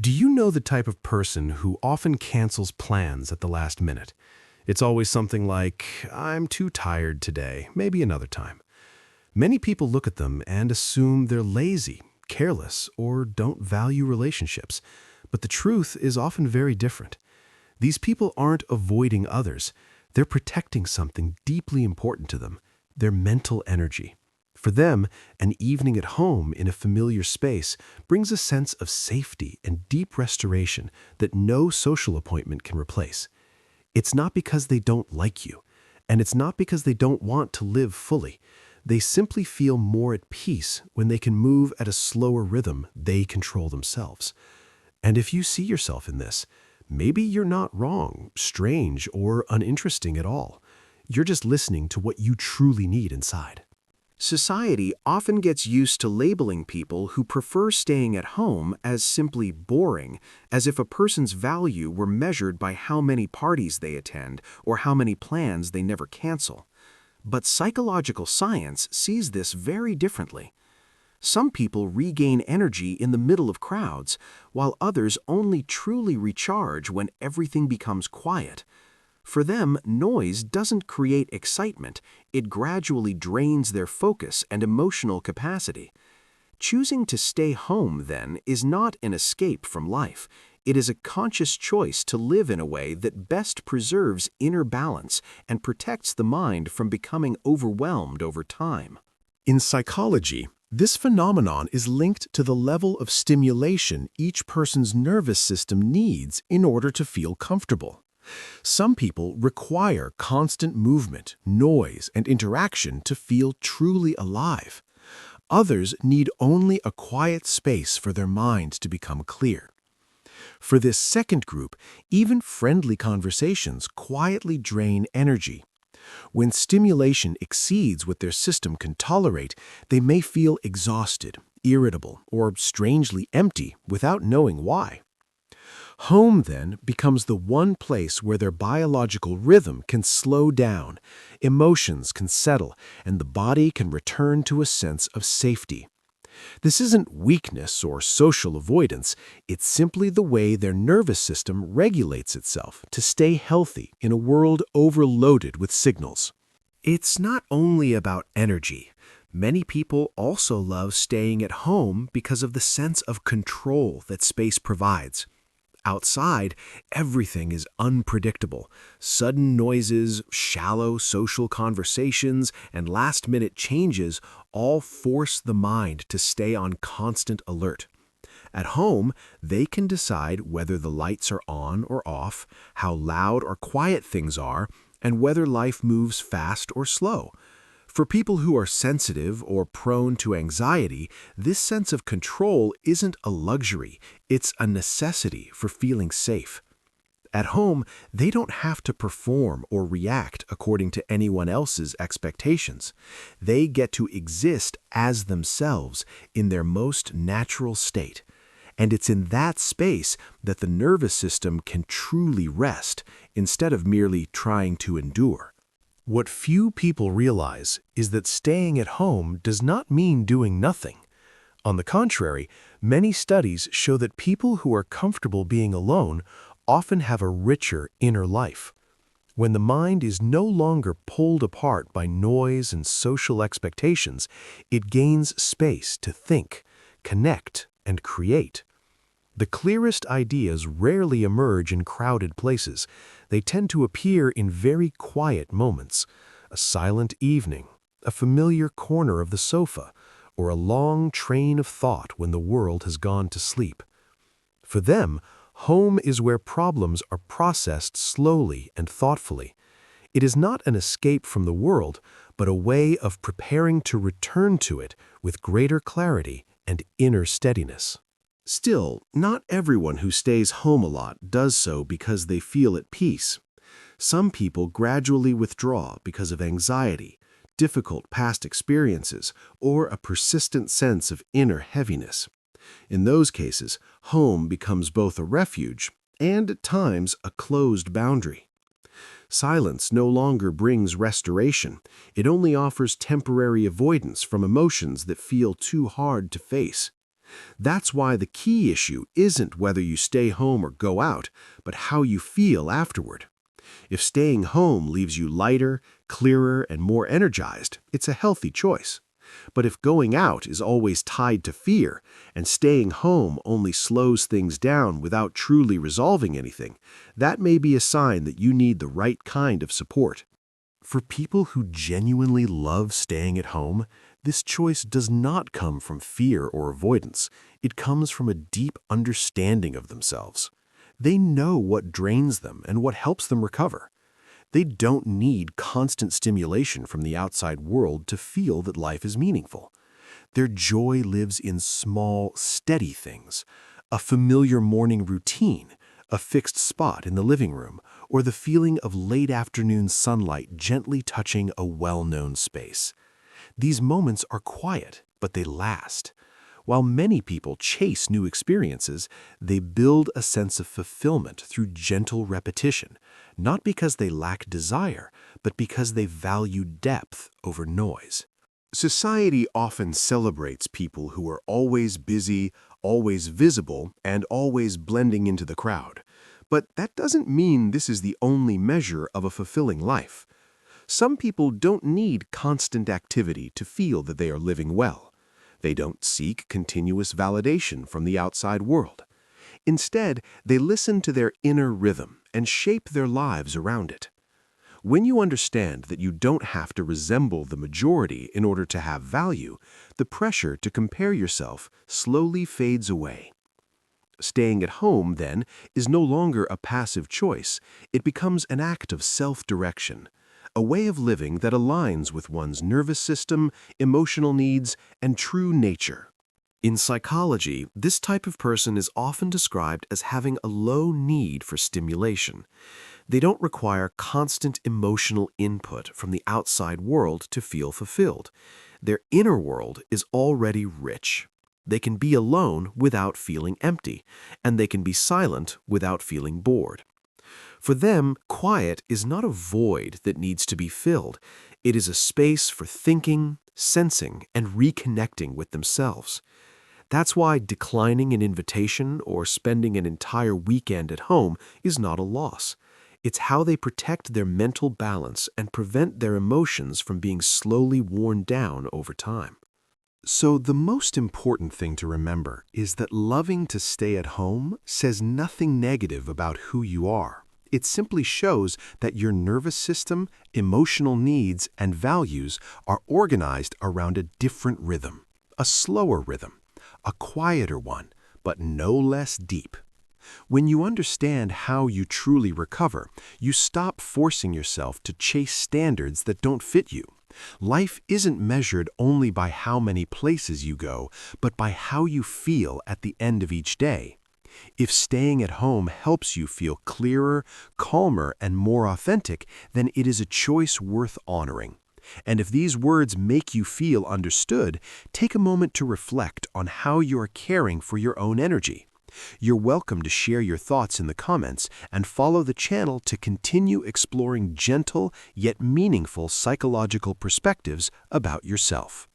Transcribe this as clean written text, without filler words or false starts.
Do you know the type of person who often cancels plans at the last minute? It's always something like, "I'm too tired today, maybe another time." Many people look at them and assume they're lazy, careless, or don't value relationships. But the truth is often very different. These people aren't avoiding others. They're protecting something deeply important to them, their mental energy. For them, an evening at home in a familiar space brings a sense of safety and deep restoration that no social appointment can replace. It's not because they don't like you, and it's not because they don't want to live fully. They simply feel more at peace when they can move at a slower rhythm they control themselves. And if you see yourself in this, maybe you're not wrong, strange, or uninteresting at all. You're just listening to what you truly need inside. Society often gets used to labeling people who prefer staying at home as simply boring, as if a person's value were measured by how many parties they attend or how many plans they never cancel. But psychological science sees this very differently. Some people regain energy in the middle of crowds, while others only truly recharge when everything becomes quiet. For them, noise doesn't create excitement, it gradually drains their focus and emotional capacity. Choosing to stay home, then, is not an escape from life. It is a conscious choice to live in a way that best preserves inner balance and protects the mind from becoming overwhelmed over time. In psychology, this phenomenon is linked to the level of stimulation each person's nervous system needs in order to feel comfortable. Some people require constant movement, noise, and interaction to feel truly alive. Others need only a quiet space for their mind to become clear. For this second group, even friendly conversations quietly drain energy. When stimulation exceeds what their system can tolerate, they may feel exhausted, irritable, or strangely empty without knowing why. Home, then, becomes the one place where their biological rhythm can slow down, emotions can settle, and the body can return to a sense of safety. This isn't weakness or social avoidance, it's simply the way their nervous system regulates itself to stay healthy in a world overloaded with signals. It's not only about energy. Many people also love staying at home because of the sense of control that space provides. Outside, everything is unpredictable. Sudden noises, shallow social conversations, and last-minute changes all force the mind to stay on constant alert. At home, they can decide whether the lights are on or off, how loud or quiet things are, and whether life moves fast or slow. For people who are sensitive or prone to anxiety, this sense of control isn't a luxury, it's a necessity for feeling safe. At home, they don't have to perform or react according to anyone else's expectations. They get to exist as themselves in their most natural state. And it's in that space that the nervous system can truly rest, instead of merely trying to endure. What few people realize is that staying at home does not mean doing nothing. On the contrary, many studies show that people who are comfortable being alone often have a richer inner life. When the mind is no longer pulled apart by noise and social expectations, it gains space to think, connect, and create. The clearest ideas rarely emerge in crowded places. They tend to appear in very quiet moments, a silent evening, a familiar corner of the sofa, or a long train of thought when the world has gone to sleep. For them, home is where problems are processed slowly and thoughtfully. It is not an escape from the world, but a way of preparing to return to it with greater clarity and inner steadiness. Still, not everyone who stays home a lot does so because they feel at peace. Some people gradually withdraw because of anxiety, difficult past experiences, or a persistent sense of inner heaviness. In those cases, home becomes both a refuge and, at times, a closed boundary. Silence no longer brings restoration. It only offers temporary avoidance from emotions that feel too hard to face. That's why the key issue isn't whether you stay home or go out, but how you feel afterward. If staying home leaves you lighter, clearer, and more energized, it's a healthy choice. But if going out is always tied to fear, and staying home only slows things down without truly resolving anything, that may be a sign that you need the right kind of support. For people who genuinely love staying at home, this choice does not come from fear or avoidance. It comes from a deep understanding of themselves. They know what drains them and what helps them recover. They don't need constant stimulation from the outside world to feel that life is meaningful. Their joy lives in small, steady things, a familiar morning routine, a fixed spot in the living room, or the feeling of late afternoon sunlight gently touching a well-known space. These moments are quiet, but they last. While many people chase new experiences, they build a sense of fulfillment through gentle repetition, not because they lack desire, but because they value depth over noise. Society often celebrates people who are always busy, always visible, and always blending into the crowd. But that doesn't mean this is the only measure of a fulfilling life. Some people don't need constant activity to feel that they are living well. They don't seek continuous validation from the outside world. Instead, they listen to their inner rhythm and shape their lives around it. When you understand that you don't have to resemble the majority in order to have value, the pressure to compare yourself slowly fades away. Staying at home, then, is no longer a passive choice. It becomes an act of self-direction, a way of living that aligns with one's nervous system, emotional needs, and true nature. In psychology, this type of person is often described as having a low need for stimulation. They don't require constant emotional input from the outside world to feel fulfilled. Their inner world is already rich. They can be alone without feeling empty, and they can be silent without feeling bored. For them, quiet is not a void that needs to be filled. It is a space for thinking, sensing, and reconnecting with themselves. That's why declining an invitation or spending an entire weekend at home is not a loss. It's how they protect their mental balance and prevent their emotions from being slowly worn down over time. So the most important thing to remember is that loving to stay at home says nothing negative about who you are. It simply shows that your nervous system, emotional needs, and values are organized around a different rhythm, a slower rhythm, a quieter one, but no less deep. When you understand how you truly recover, you stop forcing yourself to chase standards that don't fit you. Life isn't measured only by how many places you go, but by how you feel at the end of each day. If staying at home helps you feel clearer, calmer, and more authentic, then it is a choice worth honoring. And if these words make you feel understood, take a moment to reflect on how you are caring for your own energy. You're welcome to share your thoughts in the comments and follow the channel to continue exploring gentle yet meaningful psychological perspectives about yourself.